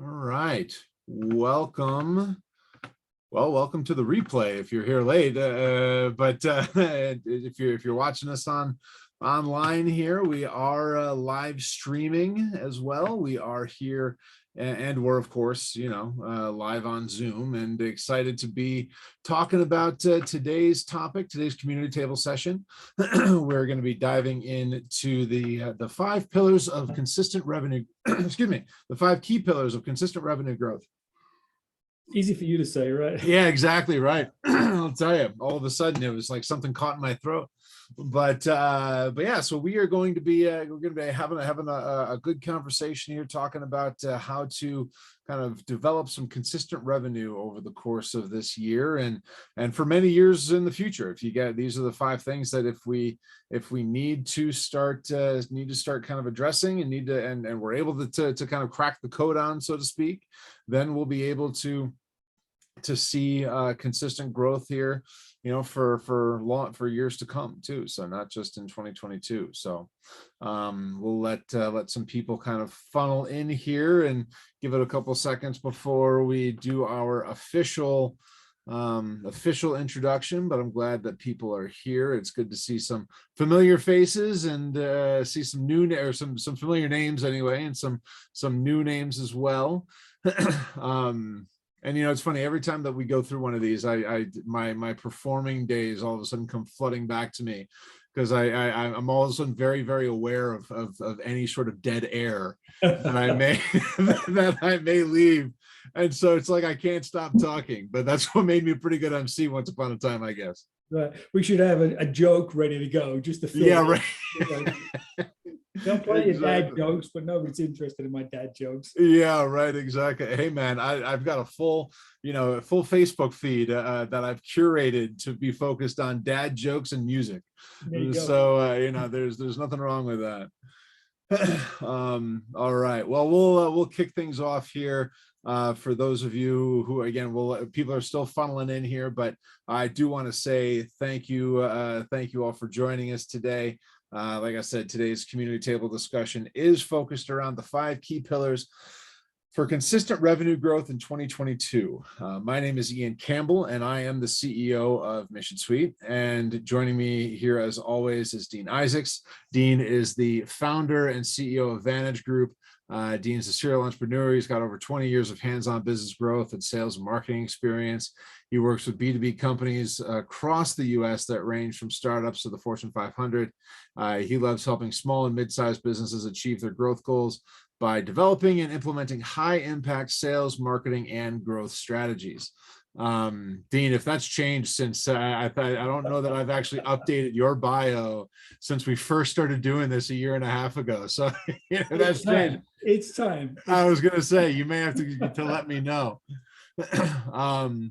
All right. Welcome. Well, welcome to the replay if you're here late. But if you're watching us online here, we are live streaming as well. We are here and we're of course, live on Zoom, and excited to be talking about today's topic, today's community table session. We're going to be diving into the 5 pillars of consistent revenue. Excuse me, the 5 key pillars of consistent revenue growth. Easy for you to say, right? Yeah, exactly right. I'll tell you, all of a sudden it was like something caught in my throat. But yeah, so we are going to be having a good conversation here, talking about how to kind of develop some consistent revenue over the course of this year and for many years in the future. If you get, these are the 5 things that if we need to start kind of addressing and we're able to kind of crack the code on, so to speak, then we'll be able to see consistent growth here, for years to come too. So not just in 2022. So we'll let some people kind of funnel in here and give it a couple seconds before we do our official introduction. But I'm glad that people are here. It's good to see some familiar faces and see some new or some familiar names anyway, and some new names as well. And it's funny, every time that we go through one of these, my performing days all of a sudden come flooding back to me, because I'm all of a sudden very, very aware of any sort of dead air that I may that I may leave. And so it's like I can't stop talking, but that's what made me a pretty good MC once upon a time, I guess. Right. We should have a joke ready to go, just to fill. Yeah, right. Don't play your dad jokes, but nobody's interested in my dad jokes. Yeah, right, exactly. Hey man, I've got a full Facebook feed that I've curated to be focused on dad jokes and music. So there's nothing wrong with that. All right, well, we'll kick things off here. For those of you who, again, people are still funneling in here, but I do want to say thank you all for joining us today. Like I said, today's community table discussion is focused around the 5 key pillars for consistent revenue growth in 2022. My name is Ian Campbell, and I am the CEO of Mission Suite. And joining me here, as always, is Dean Isaacs. Dean is the founder and CEO of Vantage Group. Dean's a serial entrepreneur. He's got over 20 years of hands-on business growth and sales and marketing experience. He works with B2B companies across the U.S. that range from startups to the Fortune 500. He loves helping small and mid-sized businesses achieve their growth goals by developing and implementing high-impact sales, marketing, and growth strategies. Dean, if that's changed since I don't know that I've actually updated your bio since we first started doing this a year and a half ago. So that's changed. It's time. I was going to say, you may have to let me know.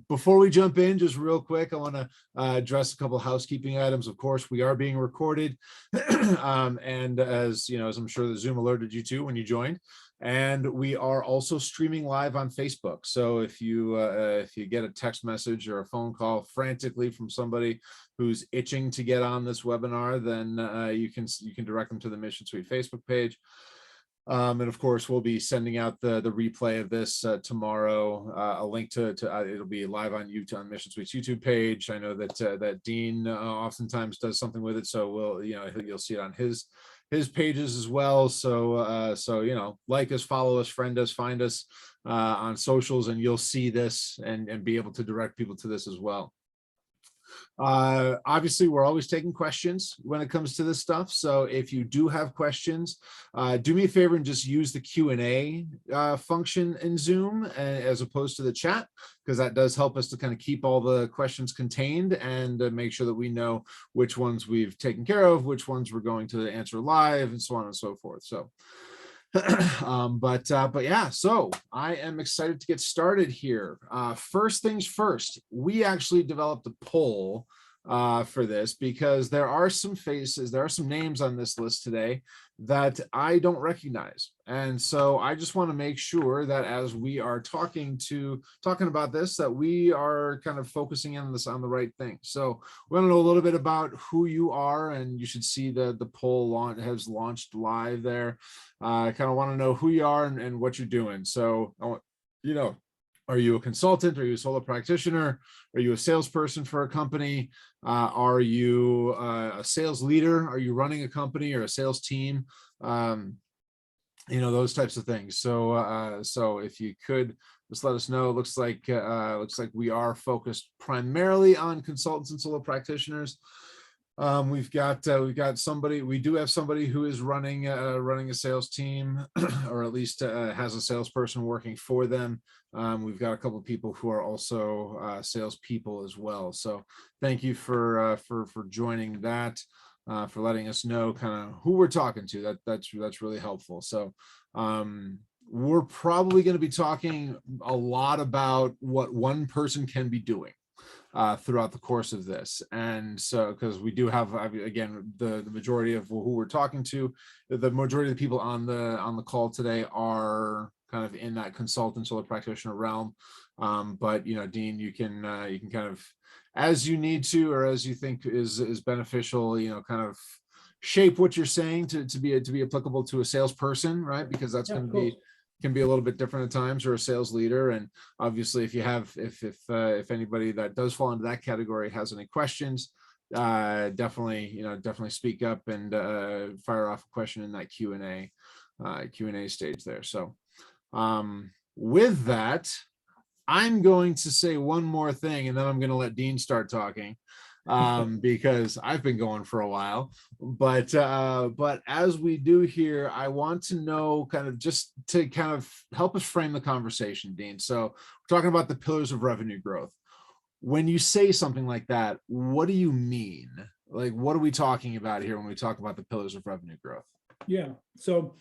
Before we jump in, just real quick, I want to address a couple of housekeeping items. Of course, we are being recorded, and as I'm sure the Zoom alerted you to when you joined. And we are also streaming live on Facebook. So if you get a text message or a phone call frantically from somebody who's itching to get on this webinar, then you can direct them to the Mission Suite Facebook page. And of course, we'll be sending out the replay of this tomorrow. A link to it'll be live on YouTube, on Mission Suite's YouTube page. I know that Dean oftentimes does something with it, so you'll see it on his pages as well. So like us, follow us, friend us, find us on socials, and you'll see this and be able to direct people to this as well. Obviously, we're always taking questions when it comes to this stuff. So if you do have questions, do me a favor and just use the Q&A function in Zoom as opposed to the chat, because that does help us to kind of keep all the questions contained and make sure that we know which ones we've taken care of, which ones we're going to answer live, and so on and so forth. So but yeah, so I am excited to get started here. First things first, we actually developed a poll for this, because there are some faces, there are some names on this list today that I don't recognize. And so I just want to make sure that as we are talking about this, that we are kind of focusing in on the right thing. So we want to know a little bit about who you are, and you should see the poll has launched live there. I kind of want to know who you are and what you're doing. So I want, are you a consultant? Are you a solo practitioner? Are you a salesperson for a company? Are you a sales leader? Are you running a company or a sales team? Those types of things. So so if you could just let us know. It looks like we are focused primarily on consultants and solo practitioners. We've got somebody. We do have somebody who is running a sales team, or at least has a salesperson working for them. We've got a couple of people who are also salespeople as well. So thank you for joining that, for letting us know kind of who we're talking to. That's really helpful. So we're probably going to be talking a lot about what one person can be doing throughout the course of this. And so, because we do have, again, the majority of who we're talking to, the majority of the people on the call today are kind of in that consultant solo practitioner realm. But Dean, you can kind of, as you need to, or as you think is beneficial, kind of shape what you're saying to be applicable to a salesperson, right? Because that's going to can be a little bit different at times, or a sales leader. And obviously, if you have, if anybody that does fall into that category has any questions, definitely speak up and fire off a question in that Q&A stage there. So with that, I'm going to say one more thing, and then I'm going to let Dean start talking, because I've been going for a while. But as we do here, I want to know, kind of just to kind of help us frame the conversation, Dean. So we're talking about the pillars of revenue growth. When you say something like that, what do you mean? Like, what are we talking about here when we talk about the pillars of revenue growth? Yeah. So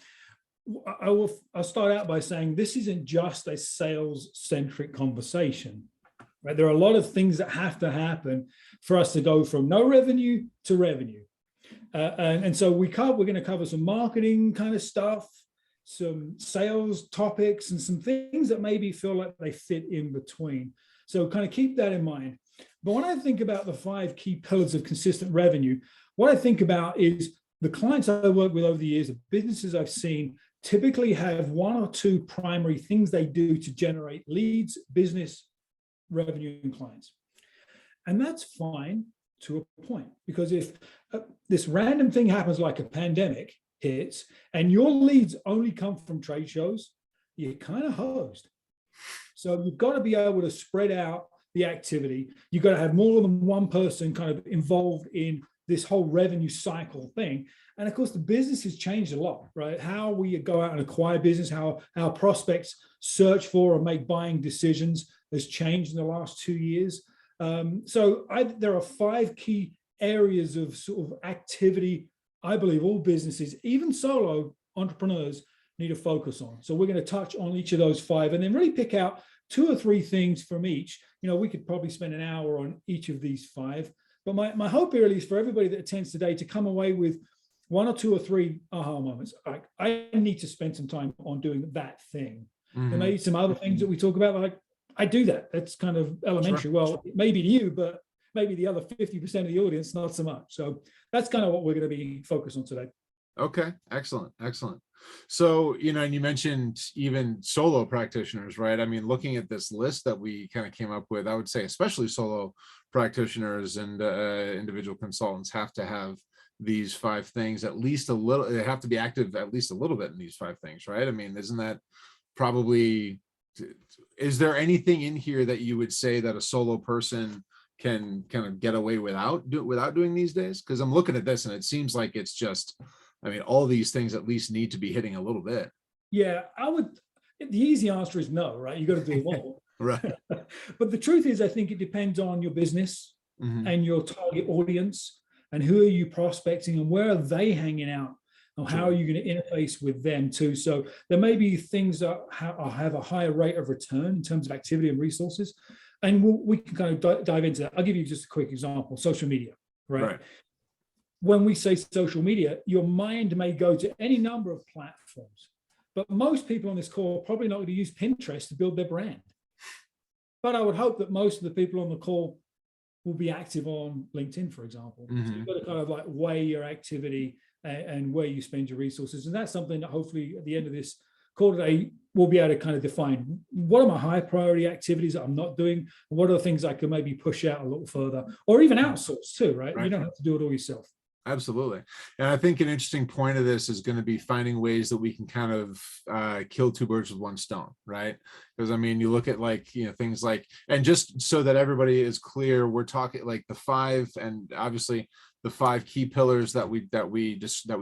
I'll start out by saying this isn't just a sales-centric conversation, right? There are a lot of things that have to happen for us to go from no revenue to revenue. And so we're going to cover some marketing kind of stuff, some sales topics, and some things that maybe feel like they fit in between. So kind of keep that in mind. But when I think about the 5 key pillars of consistent revenue, what I think about is the clients I work with over the years, the businesses I've seen, typically have 1 or 2 primary things they do to generate leads, business, revenue, and clients. And that's fine to a point, because if this random thing happens, like a pandemic hits, and your leads only come from trade shows, you're kind of hosed. So you've got to be able to spread out the activity. You've got to have more than one person kind of involved in this whole revenue cycle thing. And of course, the business has changed a lot, right? How we go out and acquire business, how our prospects search for or make buying decisions has changed in the last 2 years. So there are 5 key areas of sort of activity I believe all businesses, even solo entrepreneurs, need to focus on. So we're going to touch on each of those 5 and then really pick out 2 or 3 things from each. We could probably spend an hour on each of these 5. But my hope really is for everybody that attends today to come away with 1 or 2 or 3 aha moments. Like, I need to spend some time on doing that thing. Mm-hmm. There may be some other things that we talk about, like, I do that. That's kind of elementary. Sure. Well, maybe to you, but maybe the other 50% of the audience, not so much. So that's kind of what we're going to be focused on today. Okay, excellent. So, and you mentioned even solo practitioners, right? I mean, looking at this list that we kind of came up with, I would say especially solo practitioners and individual consultants have to have these 5 things, at least a little. They have to be active at least a little bit in these 5 things, right? I mean, isn't that probably, is there anything in here that you would say that a solo person can kind of get away without doing these days? Because I'm looking at this and it seems like it's just, I mean, all these things at least need to be hitting a little bit. Yeah, the easy answer is no, right? You got to do it all. Right. But the truth is, I think it depends on your business mm-hmm. and your target audience and who are you prospecting and where are they hanging out and how are you going to interface with them too. So there may be things that have a higher rate of return in terms of activity and resources. And we can kind of dive into that. I'll give you just a quick example, social media, right? when we say social media, your mind may go to any number of platforms, but most people on this call are probably not going to use Pinterest to build their brand. But I would hope that most of the people on the call will be active on LinkedIn, for example. So you've got to kind of like weigh your activity and where you spend your resources. And that's something that hopefully at the end of this call today, we'll be able to kind of define what are my high priority activities that I'm not doing? What are the things I can maybe push out a little further or even outsource too, right? You don't have to do it all yourself. Absolutely. And I think an interesting point of this is going to be finding ways that we can kind of kill two birds with one stone, right? Because I mean, you look at like, you know, things like, and just so that everybody is clear, we're talking like the 5, and obviously the 5 key pillars that we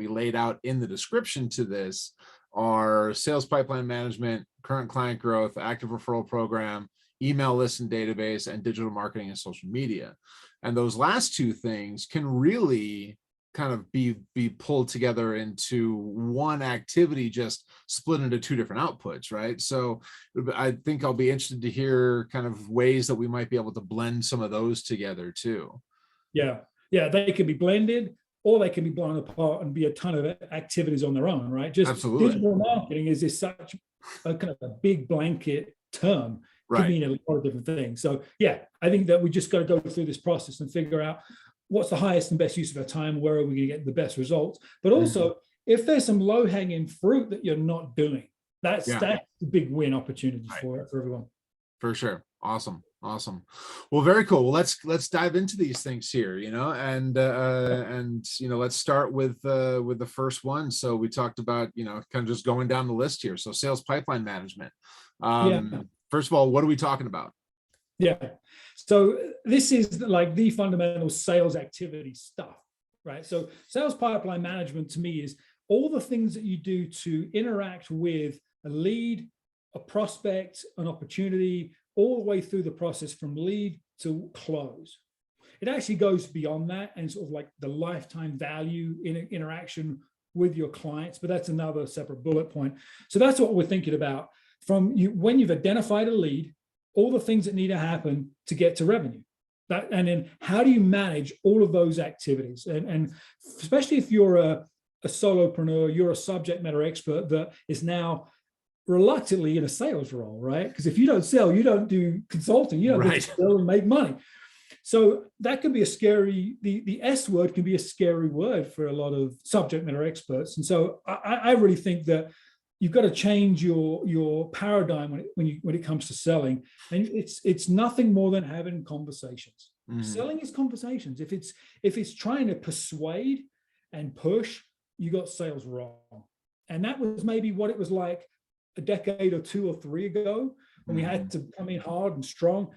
laid out in the description to this are sales pipeline management, current client growth, active referral program, email list and database, and digital marketing and social media. And those last 2 things can really kind of be pulled together into one activity, just split into 2 different outputs, right? So I think I'll be interested to hear kind of ways that we might be able to blend some of those together too. Yeah, they can be blended, or they can be blown apart and be a ton of activities on their own, right? Just absolutely. Digital marketing is such a kind of a big blanket term. Could mean a lot of different things. So yeah, I think that we just got to go through this process and figure out what's the highest and best use of our time, where are we going to get the best results. But also, if there's some low-hanging fruit that you're not doing, that's the big win opportunity for everyone. For sure. Awesome. Well, very cool. Well, let's dive into these things here, you know, and you know, let's start with the first one. So we talked about, you know, kind of just going down the list here. So sales pipeline management. First of all, what are we talking about? Yeah. So this is like the fundamental sales activity stuff, right? So sales pipeline management to me is all the things that you do to interact with a lead, a prospect, an opportunity, all the way through the process from lead to close. It actually goes beyond that and sort of like the lifetime value in interaction with your clients, but that's another separate bullet point. So that's what we're thinking about from you when you've identified a lead, all the things that need to happen to get to revenue. And then how do you manage all of those activities? And especially if you're a solopreneur, you're a subject matter expert that is now reluctantly in a sales role, right? Because if you don't sell, you don't do consulting, you don't get to sell and make money. So that can be a scary, the S word can be a scary word for a lot of subject matter experts. And so I really think that you've got to change your paradigm when it comes to selling. And it's nothing more than having conversations. Selling is conversations. If it's trying to persuade and push, you got sales wrong. And that was maybe what it was like a decade or 2 or 3 ago when we had to come in hard and strong.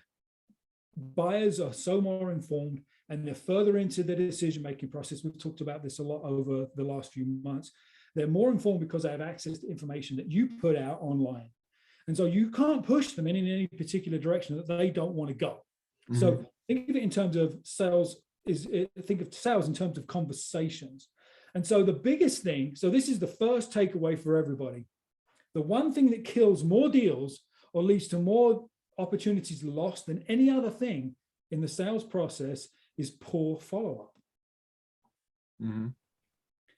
Buyers are so more informed and they're further into the decision-making process. We've talked about this a lot over the last few months. They're more informed because they have access to information that you put out online. And so you can't push them in any particular direction that they don't want to go. So think of it in terms of sales, think of sales in terms of conversations. And so the biggest thing, so this is the first takeaway for everybody. The one thing that kills more deals or leads to more opportunities lost than any other thing in the sales process is poor follow-up.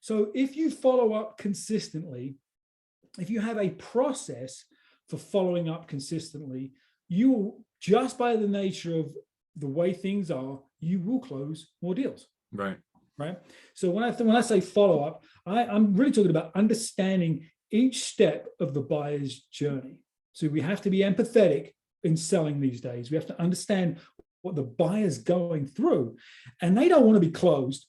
So if you follow up consistently, if you have a process for following up consistently, you will, just by the nature of the way things are, you will close more deals. Right. So when I say follow up, I'm really talking about understanding each step of the buyer's journey. So we have to be empathetic in selling these days. We have to understand what the buyer's going through, and they don't want to be closed.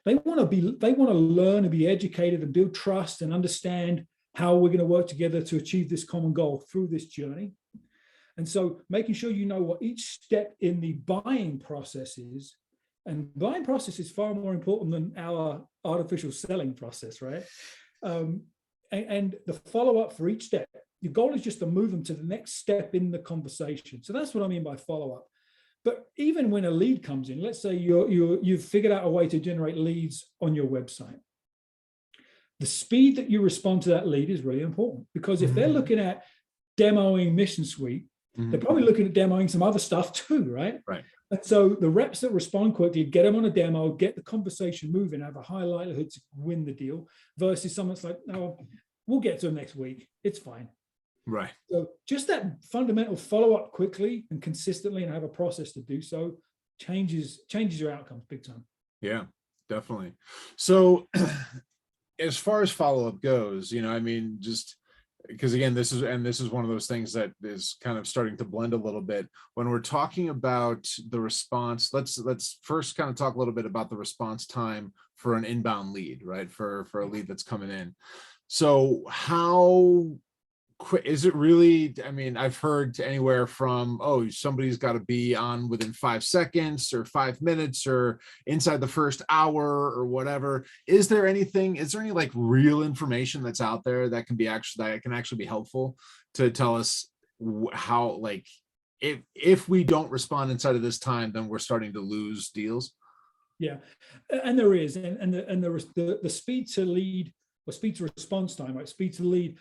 They want to learn and be educated and build trust and understand how we're going to work together to achieve this common goal through this journey. And so making sure you know what each step in the buying process is, and buying process is far more important than our artificial selling process, right? And the follow-up for each step. Your goal is just to move them to the next step in the conversation. So that's what I mean by follow-up. But even when a lead comes in, let's say you've figured out a way to generate leads on your website. The speed that you respond to that lead is really important, because if they're looking at demoing Mission Suite, they're probably looking at demoing some other stuff too, right? And so the reps that respond quickly, get them on a demo, get the conversation moving, have a high likelihood to win the deal, versus someone that's like, no, we'll get to them next week. It's fine. Right. So just that fundamental follow up quickly and consistently and have a process to do so changes your outcomes big time. Yeah, definitely. So as far as follow-up goes, you know, I mean, just because again, this is one of those things that is kind of starting to blend a little bit when we're talking about the response. Let's first kind of talk a little bit about the response time for an inbound lead, right? For a lead that's coming in. So how quick is it really? I mean, I've heard anywhere from, oh, somebody's got to be on within 5 seconds or 5 minutes or inside the first hour or whatever. Is there any like real information that's out there that can actually be helpful to tell us how, like, if we don't respond inside of this time, then we're starting to lose deals? Yeah, and there is, and the speed to lead or speed to response time, right? Speed to lead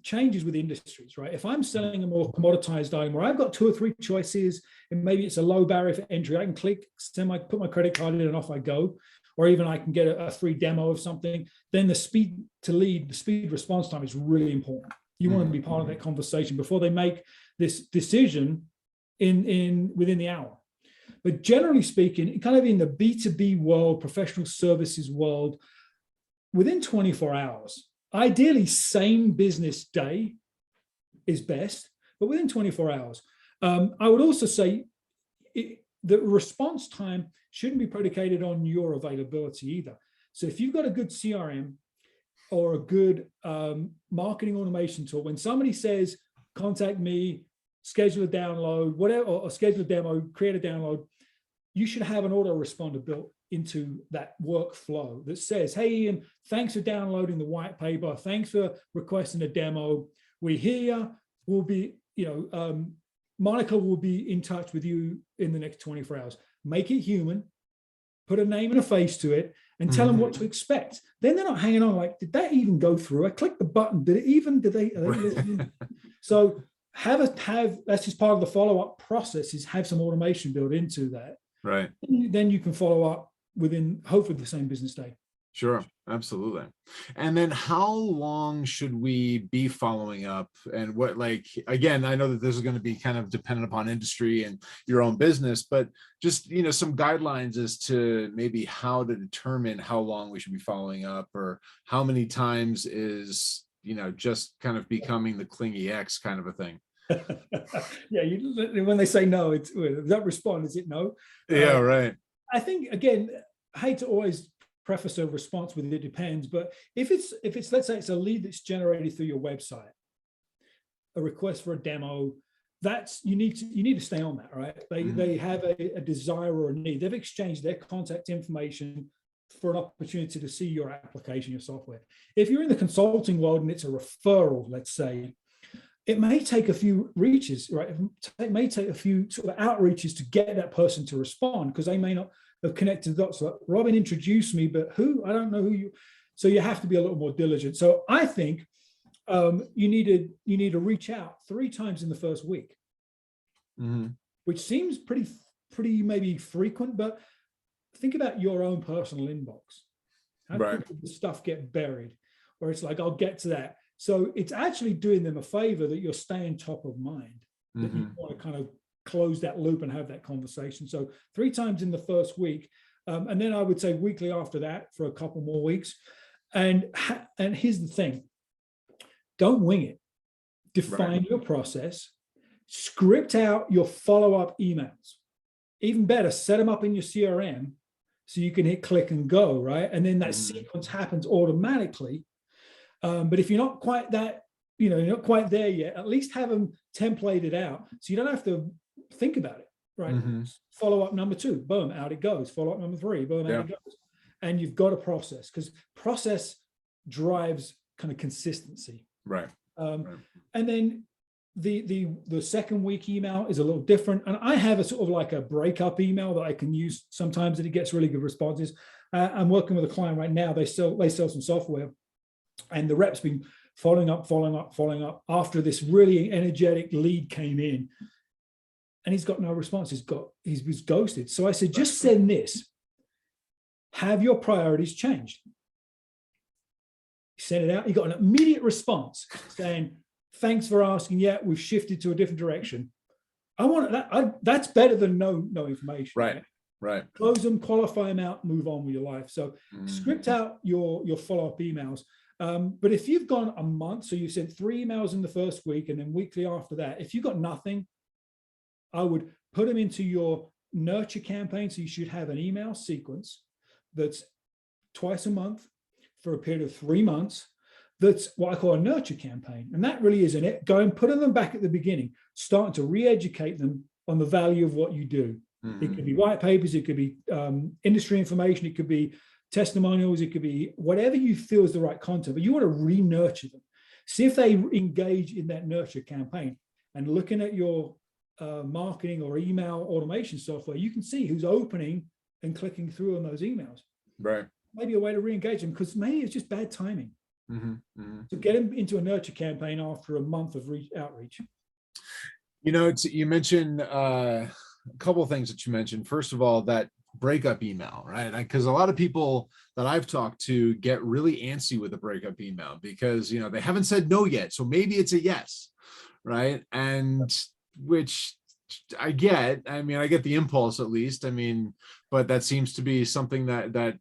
changes with industries, right? If I'm selling a more commoditized item where I've got 2 or 3 choices and maybe it's a low barrier for entry, I can click, put my credit card in and off I go, or even I can get a free demo of something, then the speed to lead, the speed response time is really important. You want to be part of that conversation before they make this decision within the hour. But generally speaking, kind of in the B2B world, professional services world, within 24 hours, ideally, same business day is best, but within 24 hours. I would also say the response time shouldn't be predicated on your availability either. So if you've got a good CRM or a good marketing automation tool, when somebody says, contact me, schedule a download, whatever, or schedule a demo, create a download, you should have an autoresponder built into that workflow that says, hey, Ian, thanks for downloading the white paper. Thanks for requesting a demo. We're here. We'll be, Monica will be in touch with you in the next 24 hours. Make it human, put a name and a face to it, and tell them what to expect. Then they're not hanging on like, did that even go through? I clicked the button. Did they listening? So that's just part of the follow-up process, is have some automation built into that. Right. Then you can follow up within hopefully the same business day. Sure, absolutely. And then how long should we be following up? And what, like, again, I know that this is going to be kind of dependent upon industry and your own business, but just, some guidelines as to maybe how to determine how long we should be following up, or how many times is, just kind of becoming the clingy ex kind of a thing. Yeah, when they say no, it's that respond, is it no? Yeah, right. I think, again, I hate to always preface a response with it depends, but if it's let's say it's a lead that's generated through your website, a request for a demo, that's you need to stay on that, right? They have a desire or a need. They've exchanged their contact information for an opportunity to see your application, your software. If you're in the consulting world and it's a referral, let's say, it may take a few reaches, right? It may take a few sort of outreaches to get that person to respond, because they may not have connected the dots. Like, Robin introduced me, but who? I don't know who you. So you have to be a little more diligent. So I think you need to reach out 3 times in the first week, which seems pretty maybe frequent, but think about your own personal inbox. How quickly does stuff get buried? Or it's like, I'll get to that. So it's actually doing them a favor that you're staying top of mind, that you want to kind of close that loop and have that conversation. So 3 times in the first week. And then I would say weekly after that for a couple more weeks. And here's the thing, don't wing it. Define your process, script out your follow-up emails. Even better, set them up in your CRM so you can hit click and go, right? And then that sequence happens automatically. But if you're not quite that, you're not quite there yet, at least have them templated out so you don't have to think about it, right? Follow up number 2, boom, out it goes. Follow up number 3, boom, out it goes. And you've got a process, because process drives kind of consistency. Right. And then the second week email is a little different. And I have a sort of like a breakup email that I can use sometimes, and it gets really good responses. I'm working with a client right now. They sell some software. And the rep's been following up after this really energetic lead came in. and he's got no response. He was ghosted. So I said, just send this. Have your priorities changed? He sent it out. He got an immediate response saying, thanks for asking. Yeah, we've shifted to a different direction. I want that. That's better than no information. Right. Close them, qualify them out, move on with your life. So script out your follow-up emails. But if you've gone a month, so you sent 3 emails in the first week and then weekly after that, if you've got nothing, I would put them into your nurture campaign. So you should have an email sequence that's twice a month for a period of 3 months. That's what I call a nurture campaign. And that really isn't it. Go and putting them back at the beginning, starting to re-educate them on the value of what you do. It could be white papers, it could be industry information, it could be testimonials, it could be whatever you feel is the right content, but you want to re-nurture them. See if they engage in that nurture campaign. And looking at your marketing or email automation software, you can see who's opening and clicking through on those emails. Right. Maybe a way to re-engage them, because maybe it's just bad timing. So get them into a nurture campaign after a month of outreach. You know, you mentioned a couple of things that you mentioned. First of all, that breakup email, right? Because a lot of people that I've talked to get really antsy with a breakup email because, you know, they haven't said no yet. So maybe it's a yes, right? And which I get. I mean, I get the impulse at least. I mean, but that seems to be something that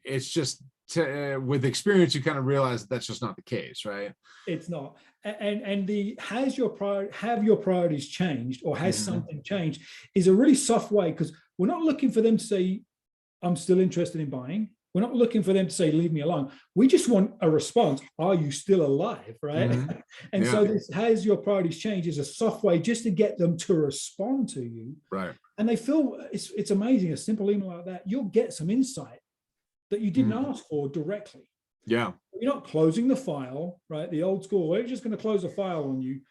it's just with experience, you kind of realize that that's just not the case, right? It's not. And have your priorities changed, or has something changed, is a really soft way, because we're not looking for them to say, I'm still interested in buying. We're not looking for them to say, leave me alone. We just want a response. Are you still alive? Right. And so this has your priorities changed is a soft way just to get them to respond to you. Right. And they feel it's amazing. A simple email like that, you'll get some insight that you didn't ask for directly. Yeah. You're not closing the file, right? The old school, we're just going to close a file on you.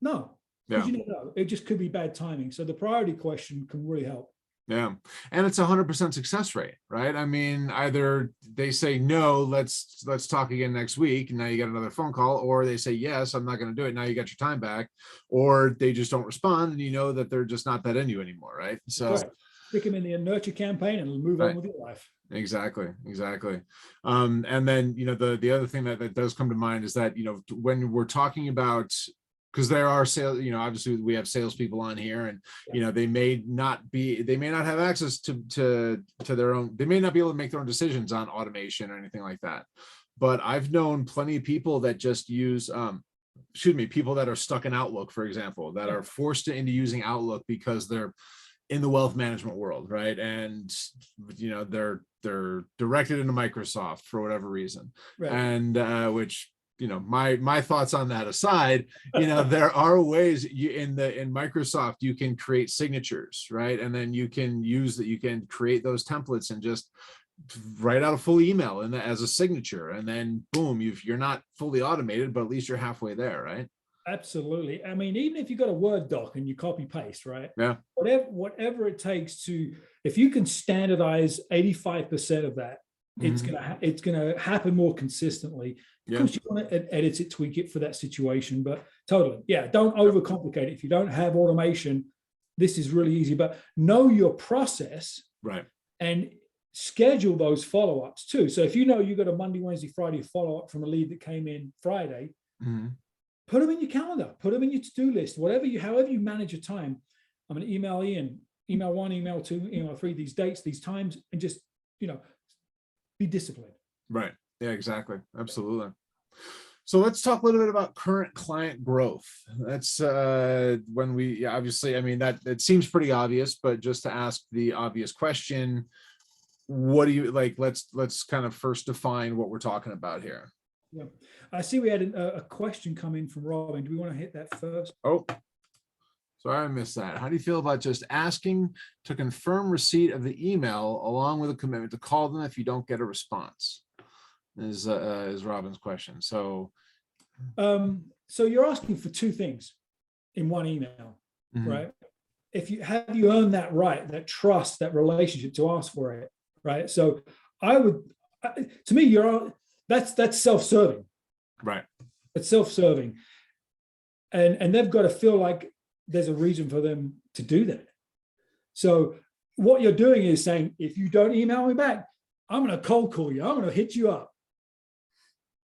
No, because you don't know. It just could be bad timing. So the priority question can really help. Yeah. And it's 100% success rate, right? I mean, either they say, no, let's talk again next week. And now you got another phone call, or they say, yes, I'm not going to do it. Now you got your time back, or they just don't respond. And you know that they're just not that into you anymore. Right. So stick them in the nurture campaign and move on with your life. Exactly. And then, you know, the other thing that does come to mind is that, you know, when we're talking about, because there are sales, you know, obviously we have salespeople on here, and you know, they may not have access to their own, they may not be able to make their own decisions on automation or anything like that. But I've known plenty of people that just use people that are stuck in Outlook, for example, that are forced into using Outlook because they're in the wealth management world, right? And you know, they're directed into Microsoft for whatever reason, right. And which, you know, my thoughts on that aside, you know, there are ways in Microsoft you can create signatures, right? And then you can create those templates and just write out a full email and as a signature, and then boom, you're not fully automated, but at least you're halfway there, right? Absolutely. I mean, even if you got a Word doc and you copy paste, right? Yeah. Whatever it takes to, if you can standardize 85% of that, it's gonna happen more consistently. Of course, you want to edit it, tweak it for that situation, but totally, don't overcomplicate it. If you don't have automation, this is really easy. But know your process, right? And schedule those follow-ups too. So if you know you got a Monday, Wednesday, Friday follow-up from a lead that came in Friday. Put them in your calendar, put them in your to-do list, however you manage your time. I'm going to email Ian, email 1, email 2, email 3, these dates, these times, and just, you know, be disciplined. Right. Yeah, exactly. Absolutely. So let's talk a little bit about current client growth. That's when we, obviously, I mean, that it seems pretty obvious, but just to ask the obvious question, what do you like? Let's kind of first define what we're talking about here. Yeah, I see we had a question come in from Robin. Do we want to hit that first? Oh, sorry, I missed that. How do you feel about just asking to confirm receipt of the email along with a commitment to call them if you don't get a response? Is Robin's question. So you're asking for 2 things in one email, right? If you earned that right, that trust, that relationship to ask for it, right? So to me, that's self-serving, right? It's self-serving, and they've got to feel like there's a reason for them to do that. So what you're doing is saying, if you don't email me back, I'm going to cold call you. I'm going to hit you up.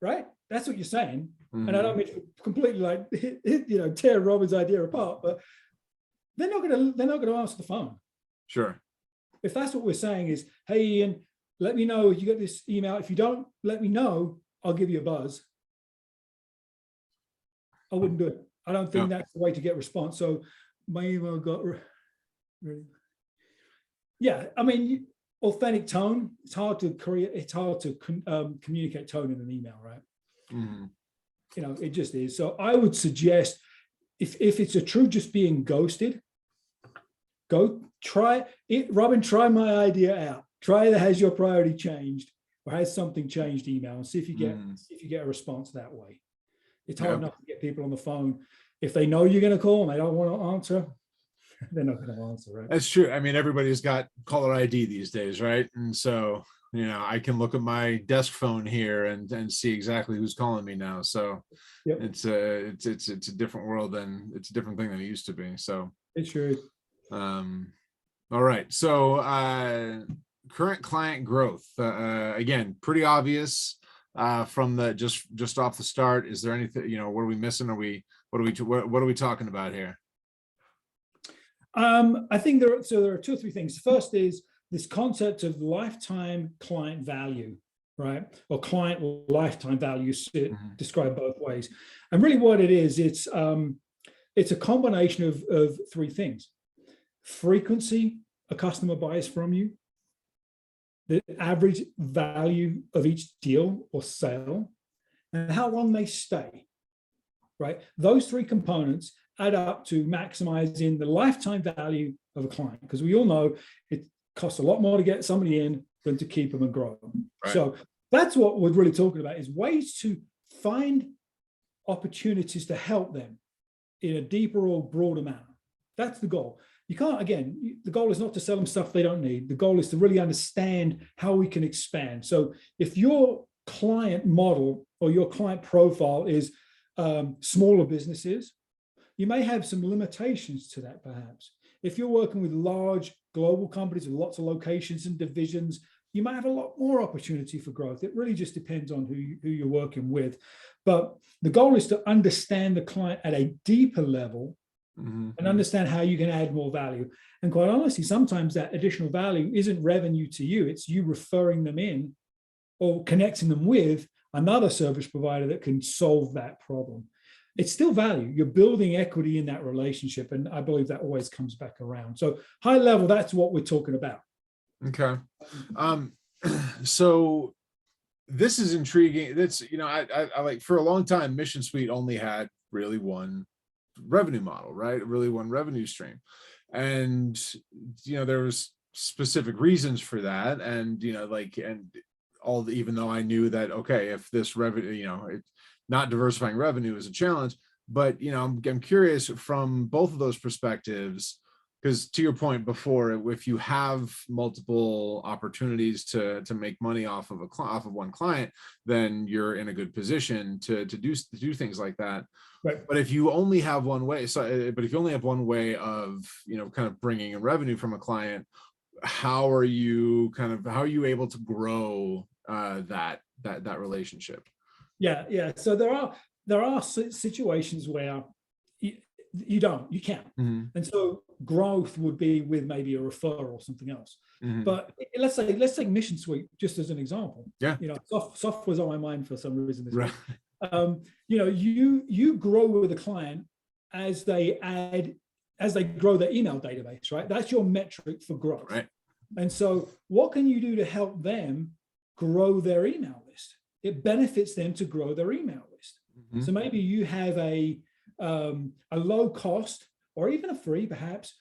Right? That's what you're saying. Mhm. And I don't mean to completely like, tear Robin's idea apart, but they're not going to answer the phone. Sure. If that's what we're saying is, hey, Ian, let me know you get this email. If you don't let me know, I'll give you a buzz. I wouldn't do it. I don't think that's the way to get response. So my email got really. Yeah, I mean, authentic tone. It's hard to create. It's hard to communicate tone in an email, right? Mm-hmm. It just is. So I would suggest if it's a true just being ghosted, go try it. Robin, try my idea out. Try that has your priority changed or has something changed email and see if you get a response that way. It's hard enough to get people on the phone. If they know you're going to call and they don't want to answer, they're not going to answer, right? That's true. I mean, everybody's got caller ID these days, right? And so, I can look at my desk phone here and see exactly who's calling me now. So it's a different world it's a different thing than it used to be. So it sure is. All right. So current client growth, again, pretty obvious from the just off the start. Is there anything, what are we missing? What are we talking about here? I think there are 2 or 3 things. The first is this concept of lifetime client value, right? Or client lifetime value described both ways. And really what it is, it's a combination of 3 things. Frequency a customer buys from you, the average value of each deal or sale, and how long they stay, right? Those 3 components add up to maximizing the lifetime value of a client, because we all know it costs a lot more to get somebody in than to keep them and grow them. Right. So that's what we're really talking about, is ways to find opportunities to help them in a deeper or broader manner. That's the goal. You can't, again, the goal is not to sell them stuff they don't need. The goal is to really understand how we can expand. So if your client model or your client profile is smaller businesses, you may have some limitations to that, perhaps. If you're working with large global companies with lots of locations and divisions, you might have a lot more opportunity for growth. It really just depends on who you're working with. But the goal is to understand the client at a deeper level and understand how you can add more value. And quite honestly, sometimes that additional value isn't revenue to you. It's you referring them in or connecting them with another service provider that can solve that problem. It's still value. You're building equity in that relationship. And I believe that always comes back around. So high level, that's what we're talking about. Okay. So this is intriguing. That's, I like, for a long time, Mission Suite only had really one revenue model, right? Really one revenue stream. And, there was specific reasons for that. And, even though I knew that, okay, if this revenue, not diversifying revenue is a challenge, but, I'm curious from both of those perspectives, because to your point before, if you have multiple opportunities to make money off of one client, then you're in a good position to do things like that. Right. But if you only have one way, but if you only have one way of, kind of bringing in revenue from a client, how are you able to grow that relationship? Yeah. So there are situations where you can't. And so growth would be with maybe a referral or something else. But let's take Mission Suite just as an example. Yeah. Software's on my mind for some reason this right. week. You grow with a client as they grow their email database, right? That's your metric for growth. Right. And so what can you do to help them grow their email list? It benefits them to grow their email list. So maybe you have a low cost or even a free, perhaps,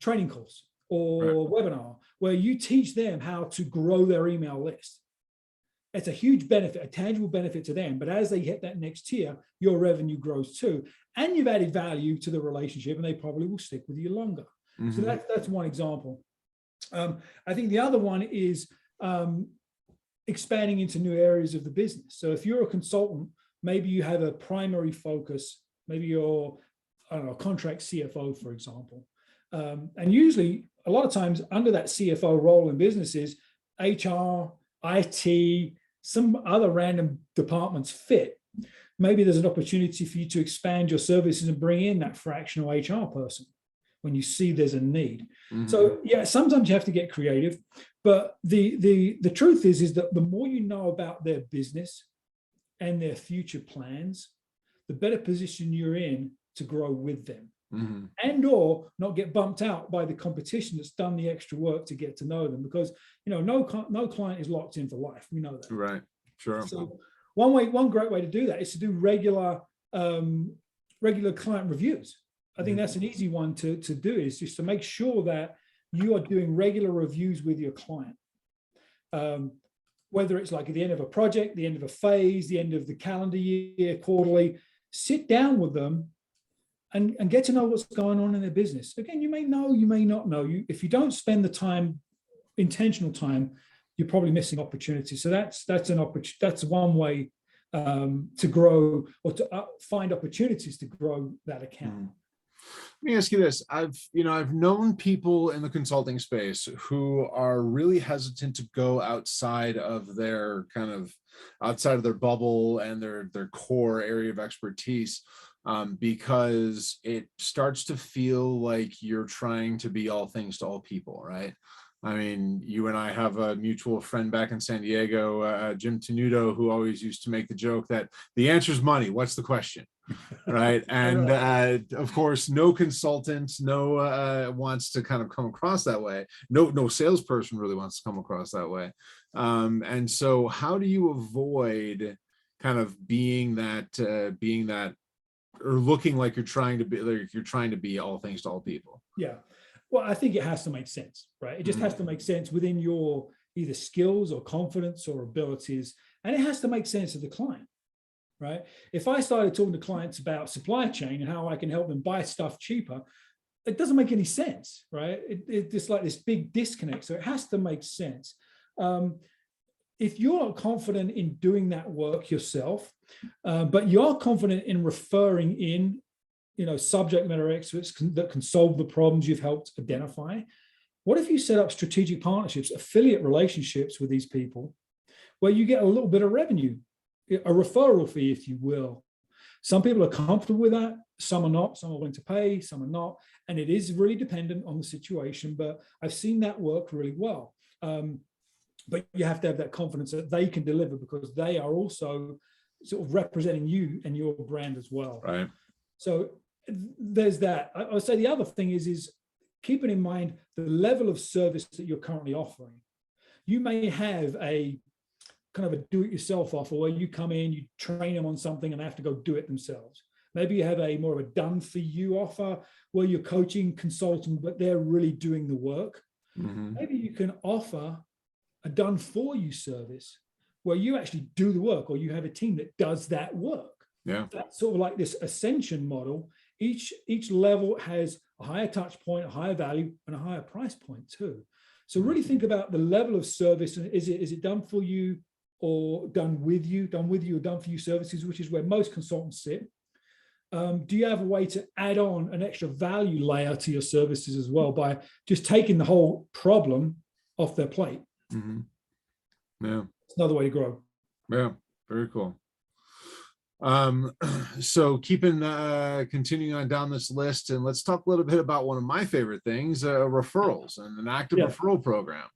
training course or webinar where you teach them how to grow their email list. It's a huge benefit, a tangible benefit to them. But as they hit that next tier, your revenue grows too. And you've added value to the relationship and they probably will stick with you longer. So that's one example. I think the other one is expanding into new areas of the business. So if you're a consultant, maybe you have a primary focus, maybe you're I don't know, a contract CFO, for example. And usually, a lot of times under that CFO role in businesses, HR, IT, some other random departments fit. Maybe there's an opportunity for you to expand your services and bring in that fractional HR person when you see there's a need. Mhm. So yeah, sometimes you have to get creative, but the truth is that the more you know about their business and their future plans, the better position you're in to grow with them. Mhm. And or not get bumped out by the competition that's done the extra work to get to know them, because no client is locked in for life. We know that. Right. Sure. So one great way to do that is to do regular client reviews. I think that's an easy one to do, is just to make sure that you are doing regular reviews with your client. Whether it's like at the end of a project, the end of a phase, the end of the calendar year, quarterly, sit down with them and get to know what's going on in their business. Again, you may know, you may not know. If you don't spend the time, intentional time, you're probably missing opportunities. So that's an opportunity. That's one way to grow, or to find opportunities to grow that account. Let me ask you this. I've known people in the consulting space who are really hesitant to go outside of their bubble and their core area of expertise, because it starts to feel like you're trying to be all things to all people, right? I mean, you and I have a mutual friend back in San Diego, Jim Tenuto, who always used to make the joke that the answer is money. What's the question? Right. And of course, no consultant, wants to kind of come across that way. No salesperson really wants to come across that way. And so how do you avoid kind of being that or looking like you're trying to be all things to all people? Yeah. Well, I think it has to make sense, right? It just has to make sense within your either skills or confidence or abilities, and it has to make sense to the client, right? If I started talking to clients about supply chain and how I can help them buy stuff cheaper, it doesn't make any sense, right? It's just like this big disconnect. So it has to make sense. If you're not confident in doing that work yourself, but you're confident in referring in subject matter experts that can solve the problems you've helped identify. What if you set up strategic partnerships, affiliate relationships with these people, where you get a little bit of revenue, a referral fee, if you will? Some people are comfortable with that. Some are not. Some are willing to pay. Some are not. And it is really dependent on the situation. But I've seen that work really well. But you have to have that confidence that they can deliver, because they are also sort of representing you and your brand as well. Right. So there's that. I would say the other thing is keeping in mind the level of service that you're currently offering. You may have a kind of a do-it-yourself offer where you come in, you train them on something and they have to go do it themselves. Maybe you have a more of a done-for-you offer where you're coaching, consulting, but they're really doing the work. Maybe you can offer a done-for-you service where you actually do the work, or you have a team that does that work. Yeah. That's sort of like this ascension model. Each level has a higher touch point, a higher value, and a higher price point too. So really think about the level of service. And is it done for you or done with you or done for you services, which is where most consultants sit. Do you have a way to add on an extra value layer to your services as well by just taking the whole problem off their plate? Yeah. It's another way to grow. Yeah. Very cool. So continuing on down this list, and let's talk a little bit about one of my favorite things, referrals and an active referral program.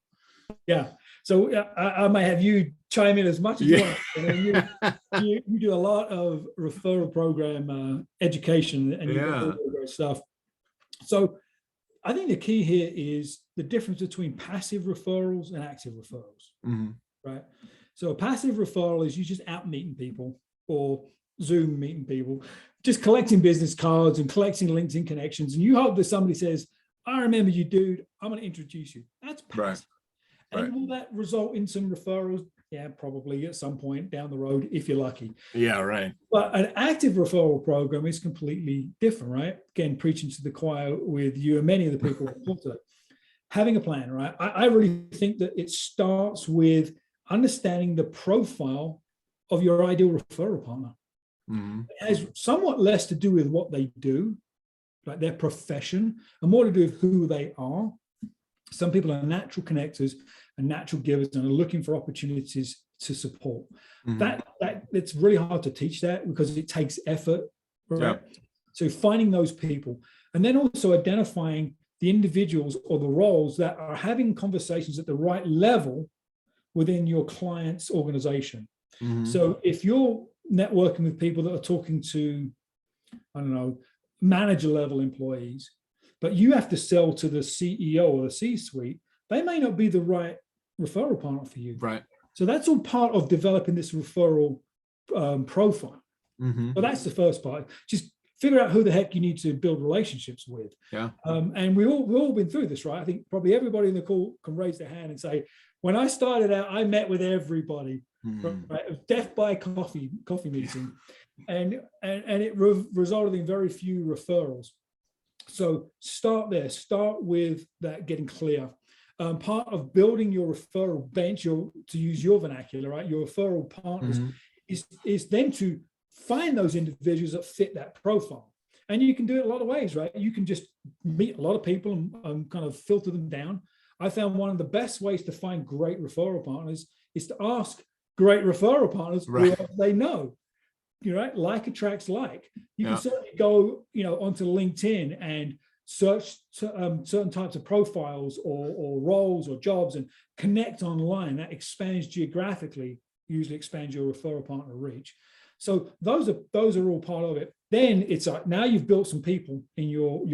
Yeah. So I may have you chime in as much as you want. You do a lot of referral program education, and you do great stuff. So I think the key here is the difference between passive referrals and active referrals, right? So a passive referral is you just out meeting people, or Zoom meeting people, just collecting business cards and collecting LinkedIn connections. And you hope that somebody says, I remember you, dude, I'm going to introduce you. That's passive. Right. And will that result in some referrals? Yeah, probably at some point down the road, if you're lucky. Yeah, right. But an active referral program is completely different, right? Again, preaching to the choir with you and many of the people who talk to it. Having a plan, right? I really think that it starts with understanding the profile of your ideal referral partner. It has somewhat less to do with what they do like their profession, and more to do with who they are. Some people are natural connectors and natural givers and are looking for opportunities to support. That it's really hard to teach that because it takes effort, right? Yeah. So finding those people, and then also identifying the individuals or the roles that are having conversations at the right level within your client's organization. So if you're networking with people that are talking to, I don't know, manager level employees, but you have to sell to the CEO or the C-suite, they may not be the right referral partner for you. Right. So that's all part of developing this referral profile. So that's the first part. Just figure out who the heck you need to build relationships with. Yeah. And we've all been through this, right? I think probably everybody in the call can raise their hand and say, when I started out, I met with everybody. Right? It was death by coffee meeting, and it resulted in very few referrals. So start there. Start with that, getting clear. Part of building your referral bench, to use your vernacular, right? Your referral partners is then to find those individuals that fit that profile. And you can do it a lot of ways, right? You can just meet a lot of people and kind of filter them down. I found one of the best ways to find great referral partners is to ask great referral partners who they know. Right? Like attracts like. You can certainly go, onto LinkedIn and search certain types of profiles or roles or jobs and connect online. That expands geographically, usually expands your referral partner reach. So those are all part of it. Then it's like, now you've built some people in your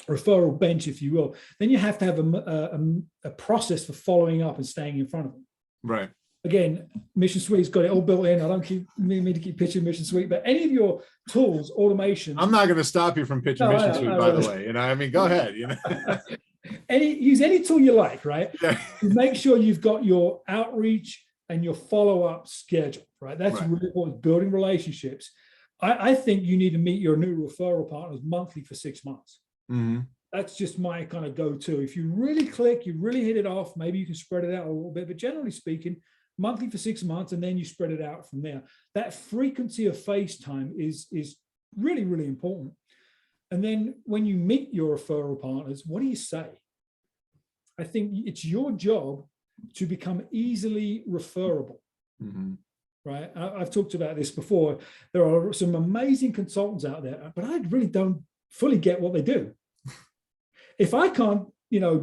referral bench, if you will. Then you have to have a process for following up and staying in front of them. Right. Again, Mission Suite's got it all built in. I don't mean to keep pitching Mission Suite, but any of your tools, automation. I'm not going to stop you from pitching Mission Suite, by the way. I mean, go ahead. Use any tool you like, right? Yeah. Make sure you've got your outreach and your follow-up schedule, right? That's really important. Building relationships. I think you need to meet your new referral partners monthly for 6 months. That's just my kind of go-to. If you really click, you really hit it off, maybe you can spread it out a little bit, but generally speaking, monthly for 6 months, and then you spread it out from there. That frequency of FaceTime is really, really important. And then when you meet your referral partners, what do you say? I think it's your job to become easily referable. Right? I've talked about this before. There are some amazing consultants out there, but I really don't fully get what they do. If I can't,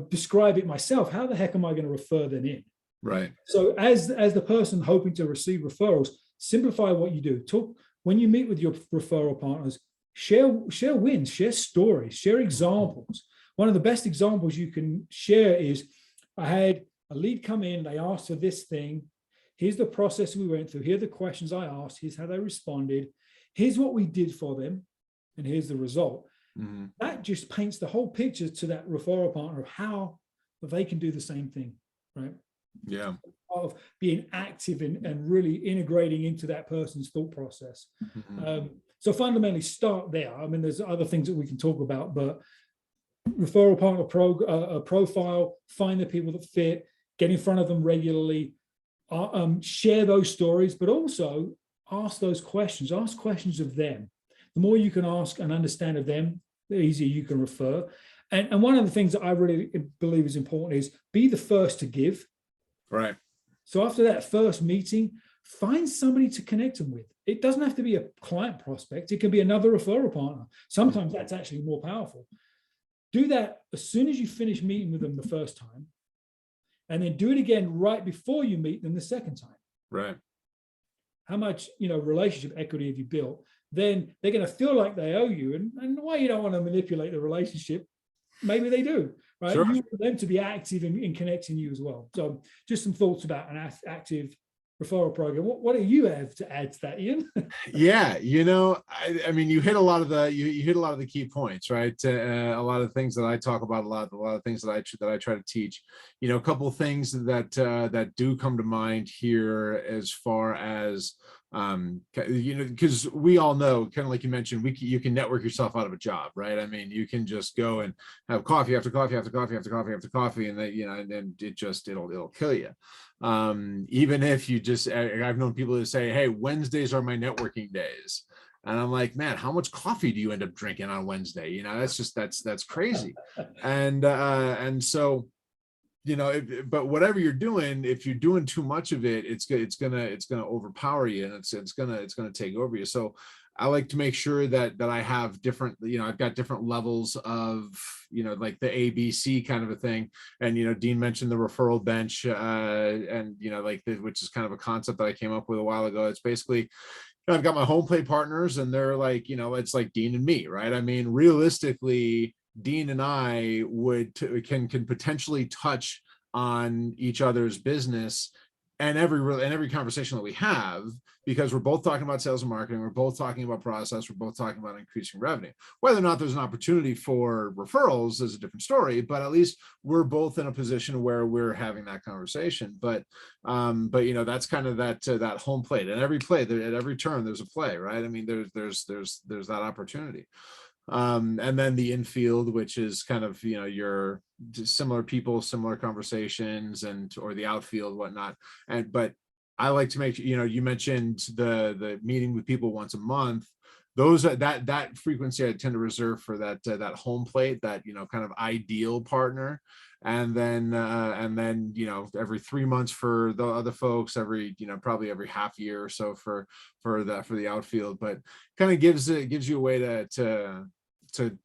describe it myself, how the heck am I going to refer them in? Right. So as the person hoping to receive referrals, simplify what you do. Talk when you meet with your referral partners, share wins, share stories, share examples. One of the best examples you can share is, I had a lead come in, they asked for this thing. Here's the process we went through. Here are the questions I asked. Here's how they responded. Here's what we did for them. And here's the result. That just paints the whole picture to that referral partner of how they can do the same thing, right? Yeah. Of being active and really integrating into that person's thought process. So fundamentally start there. I mean, there's other things that we can talk about, but referral partner profile, find the people that fit, get in front of them regularly, share those stories, but also ask those questions. Ask questions of them. The more you can ask and understand of them, the easier you can refer. And one of the things that I really believe is important is be the first to give. Right. So after that first meeting, find somebody to connect them with. It doesn't have to be a client prospect. It can be another referral partner. Sometimes that's actually more powerful. Do that as soon as you finish meeting with them the first time, and then do it again right before you meet them the second time. Right. How much, relationship equity have you built? Then they're going to feel like they owe you. And why you don't want to manipulate the relationship, maybe they do, right? Sure. You want them to be active in connecting you as well. So just some thoughts about an active referral program. What do you have to add to that, Ian? Yeah, I mean, you hit a lot of the key points, right? A lot of things that I talk about a lot of things that I try to teach. A couple of things that do come to mind here as far as because we all know, kind of like you mentioned, you can network yourself out of a job, right? I mean, you can just go and have coffee after coffee after coffee after coffee after coffee, and that and then it'll kill you. Even if you just, I've known people who say, hey, Wednesdays are my networking days. And I'm like, man, how much coffee do you end up drinking on Wednesday? You know, that's crazy. And so, you know, but whatever you're doing, if you're doing too much of it, it's gonna overpower you, and it's gonna take over you. So I like to make sure that I have different, you know, I've got different levels of, you know, like the ABC kind of a thing. And, you know, Dean mentioned the referral bench, and, you know, like which is kind of a concept that I came up with a while ago. It's basically, I've got my home plate partners, and they're like, you know, it's like Dean and me, right? I mean, realistically, Dean and I can potentially touch on each other's business and every conversation that we have, because we're both talking about sales and marketing, we're both talking about process, we're both talking about increasing revenue. Whether or not there's an opportunity for referrals is a different story, but at least we're both in a position where we're having that conversation. But you know, that's kind of that home plate. And every play, at every turn, there's a play, right? I mean, there's that opportunity. And then the infield, which is kind of, you know, your similar people, similar conversations, and or the outfield, whatnot. But I like to make, you know, you mentioned the meeting with people once a month. Those are that frequency I tend to reserve for that home plate, that, you know, kind of ideal partner. And then you know, every 3 months for the other folks, every, you know, probably every half year or so for the outfield. But kind of gives you a way to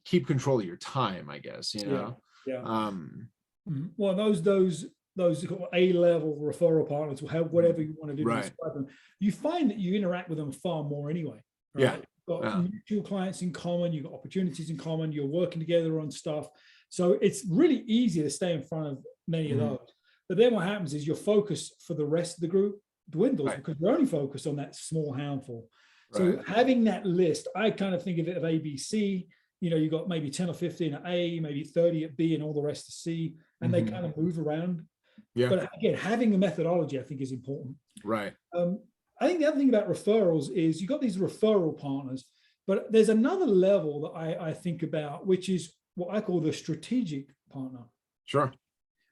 keep control of your time, I guess, you know. Yeah. Well, those A-level referral partners will have whatever you want to do to Right. describe them. You find that you interact with them far more anyway. Right? Yeah. You've got mutual clients in common, you've got opportunities in common, you're working together on stuff. So it's really easy to stay in front of many of those. But then what happens is your focus for the rest of the group dwindles, because you're only focused on that small handful. So having that list, I kind of think of it of ABC. You know, you got maybe 10 or 15 at A, maybe 30 at B, and all the rest at C, and they kind of move around. Yeah. But again, having a methodology, I think, is important. Right. I think the other thing about referrals is you got these referral partners, but there's another level that I think about, which is what I call the strategic partner. Sure.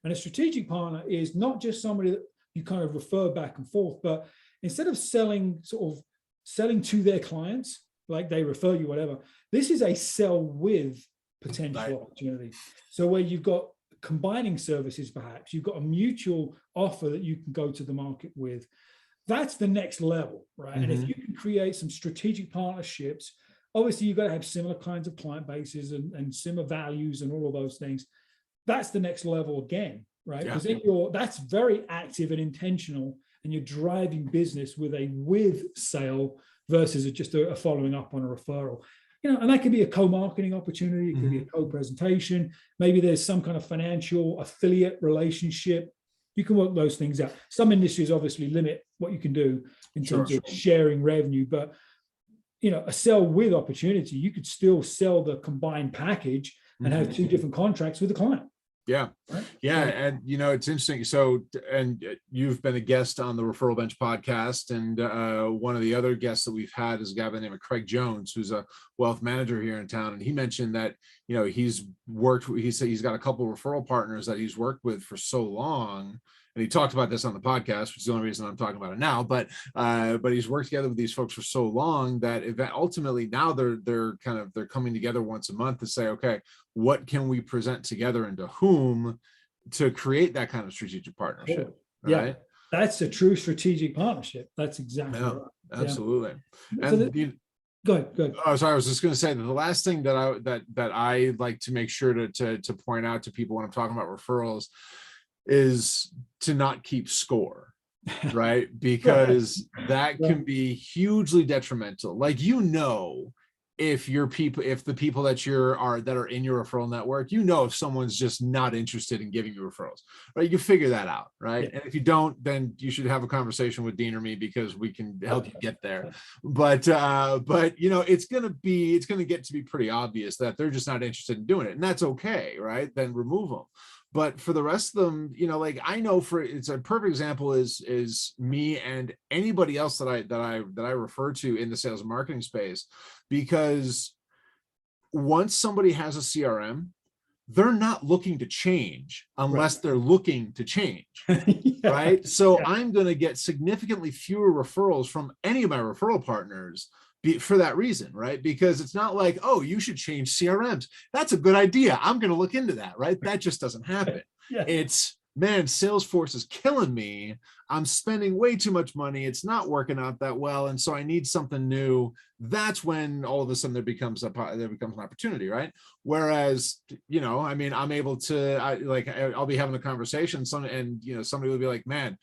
And a strategic partner is not just somebody that you kind of refer back and forth, but instead of selling to their clients, like they refer you, whatever, this is a sell with potential opportunity. So where you've got combining services, perhaps you've got a mutual offer that you can go to the market with. That's the next level, right? And if you can create some strategic partnerships, obviously you've got to have similar kinds of client bases and similar values and all of those things. That's the next level again, right? Because then that's very active and intentional, and you're driving business with a with sale versus just a following up on a referral. You know, and that could be a co-marketing opportunity. It could be a co-presentation. Maybe there's some kind of financial affiliate relationship. You can work those things out. Some industries obviously limit what you can do in terms of sharing revenue, but you know, a sell with opportunity, you could still sell the combined package and have two different contracts with the client. Yeah. Right? Yeah. And, you know, it's interesting. So, and you've been a guest on the Referral Bench podcast. And one of the other guests that we've had is a guy by the name of Craig Jones, who's a wealth manager here in town. And he mentioned that, you know, he said he's got a couple of referral partners that he's worked with for so long. And he talked about this on the podcast, which is the only reason I'm talking about it now. But he's worked together with these folks for so long that ultimately now they're coming together once a month to say, okay, what can we present together and to whom to create that kind of strategic partnership? Yeah, right? That's a true strategic partnership. That's exactly right. Absolutely. Yeah. And so go ahead. Oh, sorry. I was just going to say that the last thing that I like to make sure to point out to people when I'm talking about referrals is to not keep score, right? Because that can be hugely detrimental. Like, you know, if the people that are in your referral network, you know, if someone's just not interested in giving you referrals, right? You figure that out, right? And if you don't, then you should have a conversation with Dean or me, because we can help you get there. But you know, it's gonna get to be pretty obvious that they're just not interested in doing it, and that's okay, right? Then remove them. But for the rest of them, you know, like, I know it's a perfect example is me and anybody else that I refer to in the sales and marketing space, because once somebody has a CRM, they're not looking to change unless they're looking to change, right? So I'm going to get significantly fewer referrals from any of my referral partners for that reason, right? Because it's not like, oh, you should change CRMs. That's a good idea. I'm going to look into that, right? That just doesn't happen. Yeah. It's, man, Salesforce is killing me. I'm spending way too much money. It's not working out that well. And so I need something new. That's when all of a sudden there becomes an opportunity, right? Whereas, you know, I mean, I'm able to, I'll be having a conversation, and, you know, somebody will be like, man,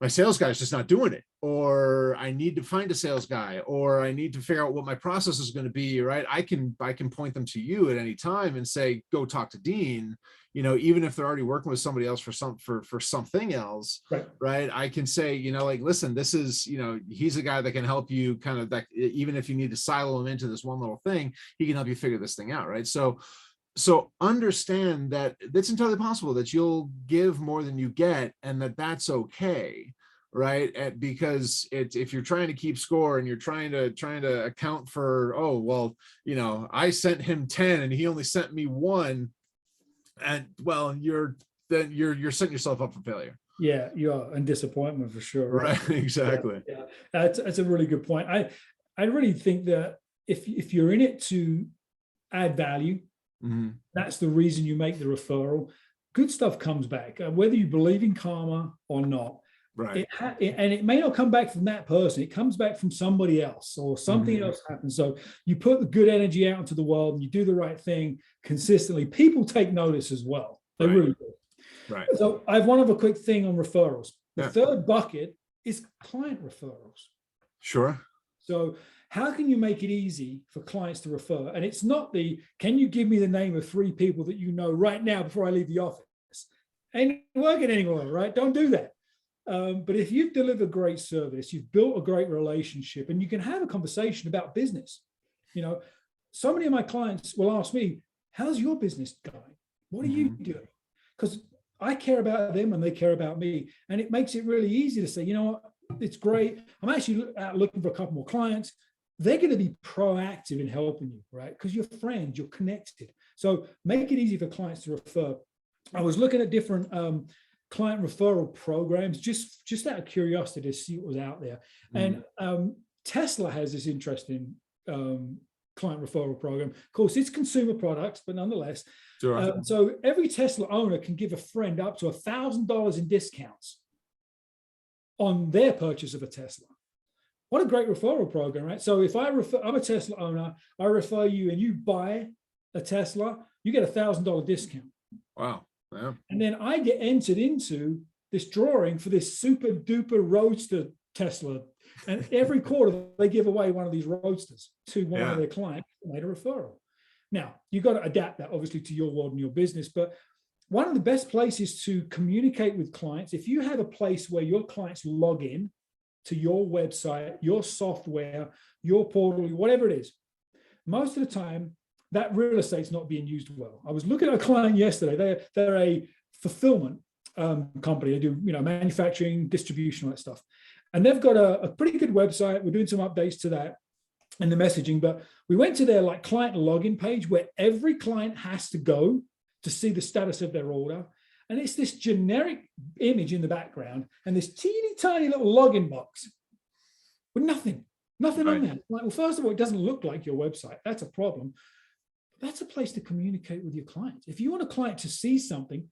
my sales guy is just not doing it, or I need to find a sales guy, or I need to figure out what my process is going to be, right? I can point them to you at any time and say, go talk to Dean, you know, even if they're already working with somebody else for something else, right? I can say, you know, like, listen, this is, you know, he's a guy that can help you kind of, that even if you need to silo him into this one little thing, he can help you figure this thing out, right? So understand that it's entirely possible that you'll give more than you get, and that's okay, right? Because if you're trying to keep score and you're trying to account for, oh, well, you know, I sent him 10 and he only sent me 1, and well, you're setting yourself up for failure. Yeah, yeah, and disappointment for sure. Right. Exactly. Yeah. That's a really good point. I really think that if you're in it to add value, that's the reason you make the referral. Good stuff comes back, whether you believe in karma or not. Right. And it may not come back from that person. It comes back from somebody else, or something else happens. So you put the good energy out into the world and you do the right thing consistently. People take notice as well. They really do. Right. So I have one other quick thing on referrals. The third bucket is client referrals. Sure. So how can you make it easy for clients to refer? And it's not can you give me the name of 3 people that you know right now before I leave the office? Ain't working anymore, right? Don't do that. But if you've delivered great service, you've built a great relationship, and you can have a conversation about business. You know, so many of my clients will ask me, how's your business going? What are you doing? Because I care about them and they care about me. And it makes it really easy to say, you know what, it's great. I'm actually out looking for a couple more clients. They're going to be proactive in helping you, right? Because you're friends, you're connected. So make it easy for clients to refer. I was looking at different client referral programs, just out of curiosity to see what was out there. And Tesla has this interesting client referral program. Of course, it's consumer products, but nonetheless. Sure. So every Tesla owner can give a friend up to $1,000 in discounts on their purchase of a Tesla. What a great referral program, right? So if I'm a Tesla owner, I refer you and you buy a Tesla, you get $1,000 discount. Wow. Yeah. And then I get entered into this drawing for this super duper roadster Tesla. And every quarter they give away one of these roadsters to one of their clients who made a referral. Now, you've got to adapt that obviously to your world and your business, but one of the best places to communicate with clients, if you have a place where your clients log in to your website, your software, your portal, whatever it is, most of the time, that real estate's not being used well. I was looking at a client yesterday. They're a fulfillment company. They do, manufacturing, distribution, all that stuff. And they've got a pretty good website. We're doing some updates to that and the messaging, but we went to their client login page where every client has to go to see the status of their order. And it's this generic image in the background and this teeny tiny little login box with nothing on that. Well, first of all, it doesn't look like your website. That's a problem. That's a place to communicate with your clients. If you want a client to see something,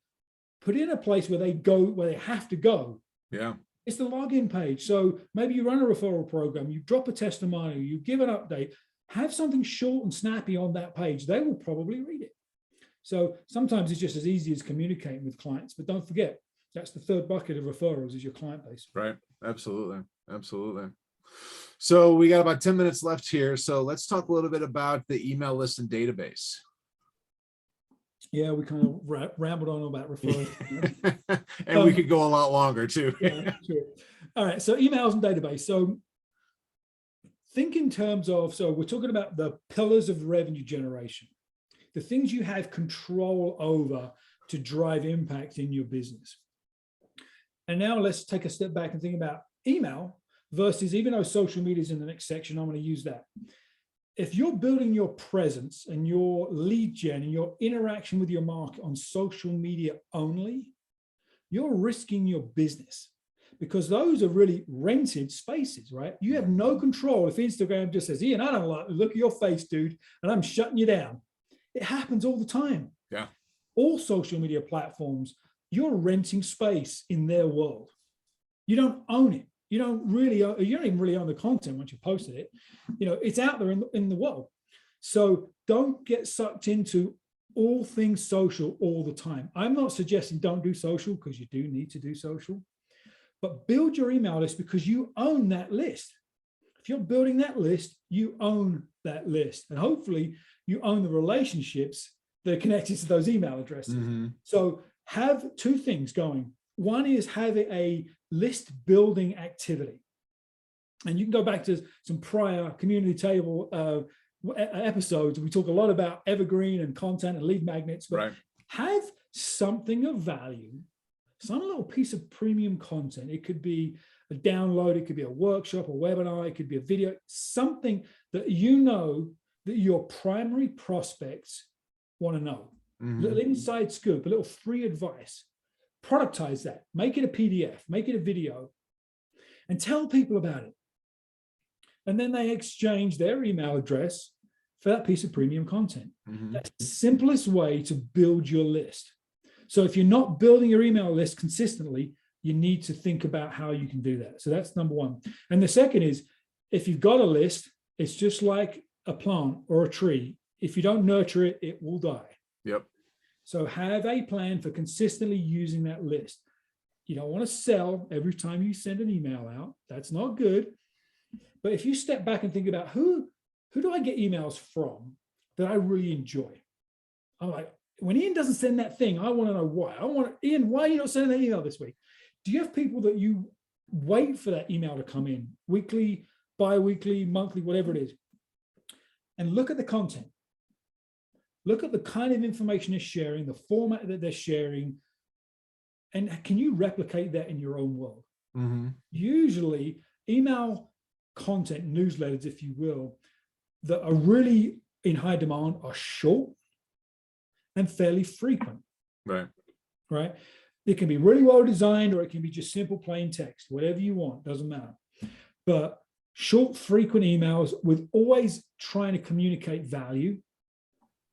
put in a place where they have to go. Yeah. It's the login page. So maybe you run a referral program, you drop a testimonial, you give an update, have something short and snappy on that page. They will probably read it. So sometimes it's just as easy as communicating with clients, but don't forget, that's the third bucket of referrals is your client base. Right. Absolutely. Absolutely. So we got about 10 minutes left here. So let's talk a little bit about the email list and database. Yeah, we kind of rambled on about referrals. And we could go a lot longer too. Yeah, sure. All right, so emails and database. So think in terms of, so we're talking about the pillars of revenue generation, the things you have control over to drive impact in your business. And now let's take a step back and think about email versus, even though social media is in the next section, I'm going to use that. If you're building your presence and your lead gen and your interaction with your market on social media only, you're risking your business because those are really rented spaces, right? You have no control if Instagram just says, Ian, I don't like the look of your face, dude, and I'm shutting you down. It happens all the time. Yeah. All social media platforms, you're renting space in their world. You don't own it. You don't even really own the content once you posted it. It's out there in the world. So don't get sucked into all things social all the time. I'm not suggesting don't do social, because you do need to do social, but build your email list because you own that list. If you're building that list, you own that list. And hopefully you own the relationships that are connected to those email addresses. Mm-hmm. So have two things going. One is having a list building activity. And you can go back to some prior community table episodes. We talk a lot about evergreen and content and lead magnets, but Right. have something of value, some little piece of premium content. It could be a download, it could be a workshop, a webinar, it could be a video, something that that your primary prospects want to know. Mm-hmm. Little inside scoop, a little free advice. Productize that, make it a PDF, make it a video, and tell people about it. And then they exchange their email address for that piece of premium content. Mm-hmm. That's the simplest way to build your list. So if you're not building your email list consistently, you need to think about how you can do that. So that's number one. And the second is, if you've got a list, it's just like a plant or a tree. If you don't nurture it, it will die. Yep. So have a plan for consistently using that list. You don't want to sell every time you send an email out. That's not good. But if you step back and think about who do I get emails from that I really enjoy? I'm like, when Ian doesn't send that thing, I want to know why. Ian, why are you not sending that email this week? Do you have people that you wait for that email to come in, weekly, bi-weekly, monthly, whatever it is? And look at the content. Look at the kind of information they're sharing, the format that they're sharing, and can you replicate that in your own world? Mm-hmm. Usually, email content, newsletters, if you will, that are really in high demand are short and fairly frequent. Right? It can be really well designed, or it can be just simple plain text, whatever you want, doesn't matter. But short, frequent emails with always trying to communicate value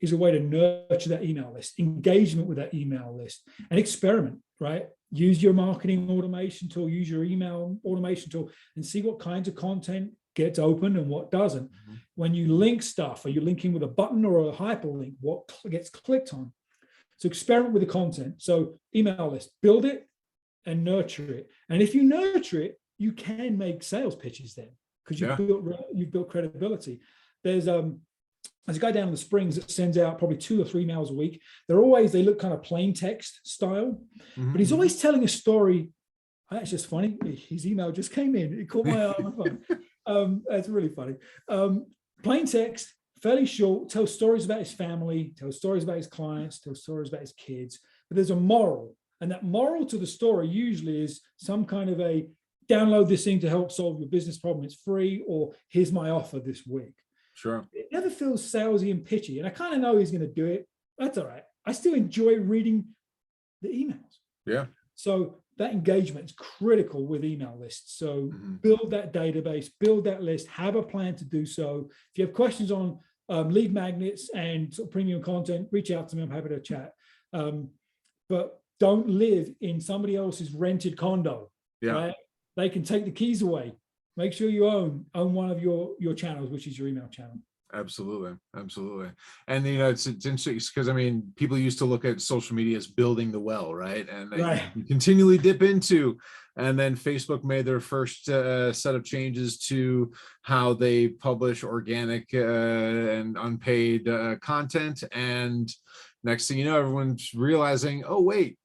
is a way to nurture that email list, engagement with that email list, and experiment, right? Use your marketing automation tool, use your email automation tool, and see what kinds of content gets open and what doesn't. Mm-hmm. When you link stuff, are you linking with a button or a hyperlink? What gets clicked on? So experiment with the content. So email list, build it and nurture it. And if you nurture it, you can make sales pitches then, because you've built credibility. There's a guy down in the Springs that sends out probably 2 or 3 emails a week. They look kind of plain text style, Mm-hmm. but he's always telling a story. That's just funny. His email just came in. It caught my eye on the phone. That's really funny. Plain text, fairly short, tells stories about his family, tells stories about his clients, tells stories about his kids. But there's a moral, and that moral to the story usually is some kind of a download this thing to help solve your business problem. It's free, or here's my offer this week. Sure. It never feels salesy and pitchy. And I kind of know he's going to do it. That's all right. I still enjoy reading the emails. Yeah. So that engagement is critical with email lists. So Mm-hmm. build that database, build that list, have a plan to do so. If you have questions on lead magnets and sort of premium content, reach out to me. I'm happy to chat. But don't live in somebody else's rented condo. Yeah. Right? They can take the keys away. Make sure you own one of your channels, which is your email channel. Absolutely. And it's interesting because people used to look at social media as building the well, right? And they continually dip into, and then Facebook made their first set of changes to how they publish organic and unpaid content. And next thing you know, everyone's realizing, oh wait,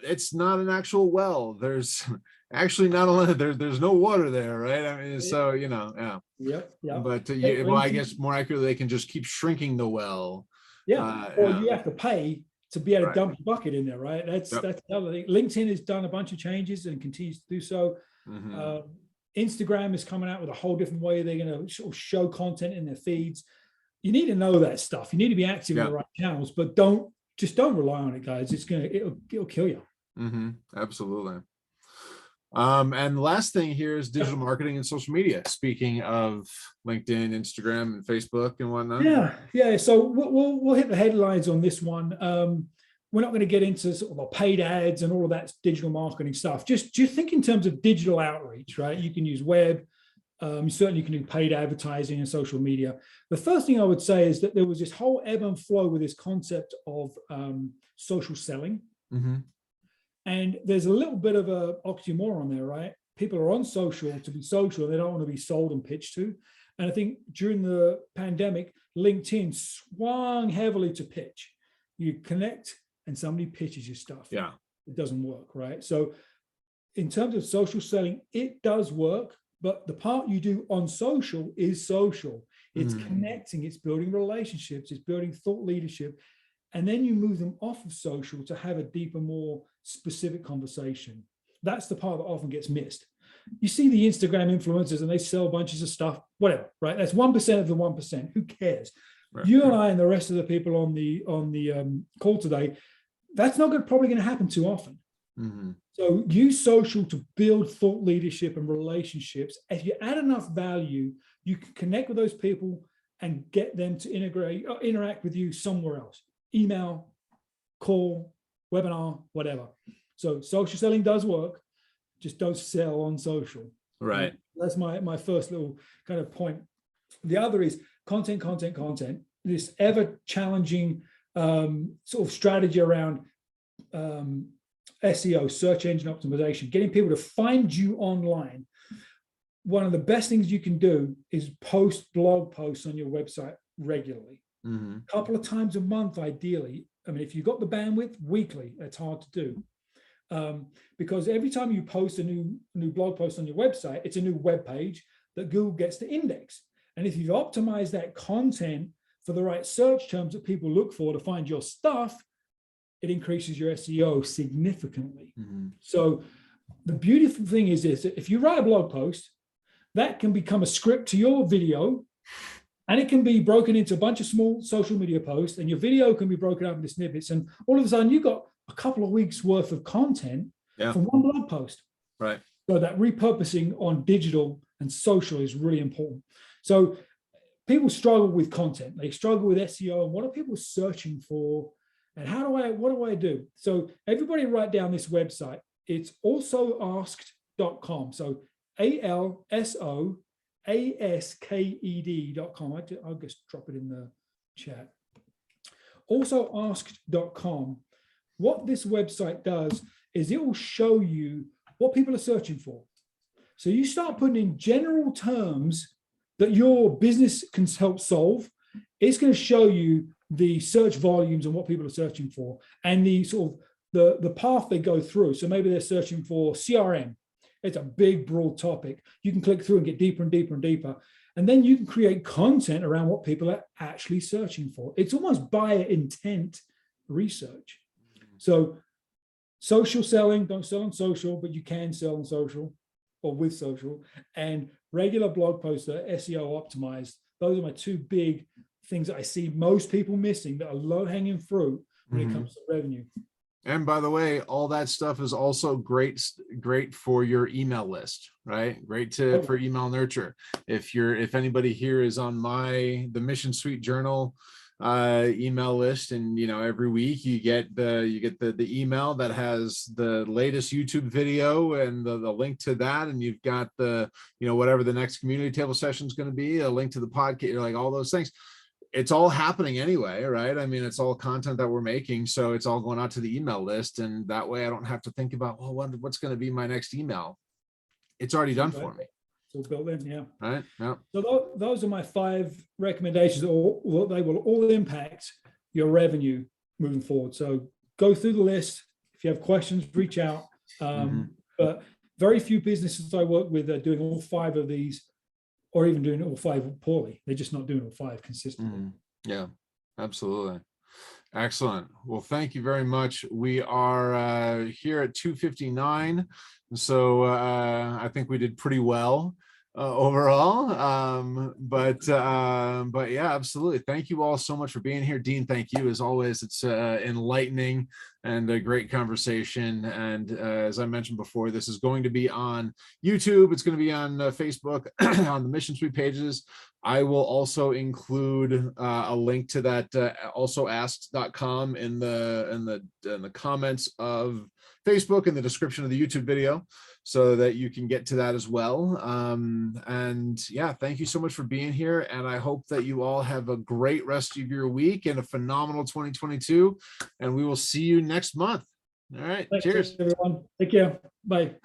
it's not an actual well. There's actually not a lot. There's no water there, right? So yeah. Yep. But I guess more accurately, they can just keep shrinking the well. Yeah. Or you have to pay to be able to dump a bucket in there, right? That's the other thing. LinkedIn has done a bunch of changes and continues to do so. Mm-hmm. Instagram is coming out with a whole different way they're going to show content in their feeds. You need to know that stuff. You need to be active in the right channels, but don't rely on it, guys. It'll kill you. Mm-hmm. Absolutely. And the last thing here is digital marketing and social media. Speaking of LinkedIn, Instagram, and Facebook and whatnot. Yeah. So we'll hit the headlines on this one. We're not going to get into sort of paid ads and all of that digital marketing stuff. Just think in terms of digital outreach, right? You can use web. Certainly you can do paid advertising and social media. The first thing I would say is that there was this whole ebb and flow with this concept of social selling. Mm-hmm. And there's a little bit of a oxymoron there, right? People are on social to be social. They don't want to be sold and pitched to. And I think during the pandemic, LinkedIn swung heavily to pitch. You connect and somebody pitches your stuff. Yeah. It doesn't work, right? So in terms of social selling, it does work, but the part you do on social is social. It's connecting, it's building relationships, it's building thought leadership. And then you move them off of social to have a deeper, more specific conversation. That's the part that often gets missed. You see the Instagram influencers and they sell bunches of stuff, whatever, right? That's 1% of the 1%. Who cares? Right. You and I and the rest of the people on the call today, that's not probably going to happen too often. Mm-hmm. So use social to build thought leadership and relationships. If you add enough value, you can connect with those people and get them to interact with you somewhere else. Email, call, webinar, whatever. So social selling does work. Just don't sell on social. Right. That's my first little kind of point. The other is content. This ever challenging sort of strategy around SEO, search engine optimization, getting people to find you online. One of the best things you can do is post blog posts on your website regularly. A couple of times a month, ideally. I mean, if you've got the bandwidth, weekly, that's hard to do. Because every time you post a new blog post on your website, it's a new web page that Google gets to index. And if you've optimized that content for the right search terms that people look for to find your stuff, it increases your SEO significantly. So the beautiful thing is this: if you write a blog post, that can become a script to your video, and it can be broken into a bunch of small social media posts, and your video can be broken up into snippets. And all of a sudden, you've got a couple of weeks worth of content from one blog post. Right. So that repurposing on digital and social is really important. So people struggle with content. They struggle with SEO. And what are people searching for? And what do I do? So everybody write down this website. It's alsoasked.com. So ALSOASKED.com. I'll just drop it in the chat. Alsoasked.com. What this website does is it will show you what people are searching for. So you start putting in general terms that your business can help solve. It's going to show you the search volumes and what people are searching for, and the sort of the path they go through. So maybe they're searching for CRM. It's a big, broad topic. You can click through and get deeper and deeper and deeper. And then you can create content around what people are actually searching for. It's almost buyer intent research. So social selling, don't sell on social, but you can sell on social or with social, and regular blog posts that are SEO optimized. Those are my two big things that I see most people missing that are low-hanging fruit when it comes to revenue. And by the way, all that stuff is also great for your email list, right? Great for email nurture. If anybody here is on the Mission Suite Journal email list, and every week you get the email that has the latest YouTube video and the link to that, and you've got the whatever the next community table session is going to be, a link to the podcast, like all those things. It's all happening anyway, right? I mean, it's all content that we're making, so it's all going out to the email list, and that way I don't have to think about, what's going to be my next email. It's already done for me. So built in, yeah. Right. Yeah. So those are my 5 recommendations. They will all impact your revenue moving forward. So go through the list. If you have questions, reach out. But very few businesses I work with are doing all 5 of these, or even doing all 5 poorly. They're just not doing all 5 consistently. Yeah, absolutely. Excellent. Well, thank you very much. We are here at 2:59. So I think we did pretty well. overall. But yeah, absolutely. Thank you all so much for being here. Dean, thank you as always. It's enlightening and a great conversation. And as I mentioned before, this is going to be on YouTube. It's going to be on Facebook on the Mission Suite pages. I will also include a link to that alsoasked.com in the comments of Facebook, in the description of the YouTube video, so that you can get to that as well. And yeah, thank you so much for being here. And I hope that you all have a great rest of your week and a phenomenal 2022. And we will see you next month. All right. Thanks, Cheers. everyone. Take care. Bye.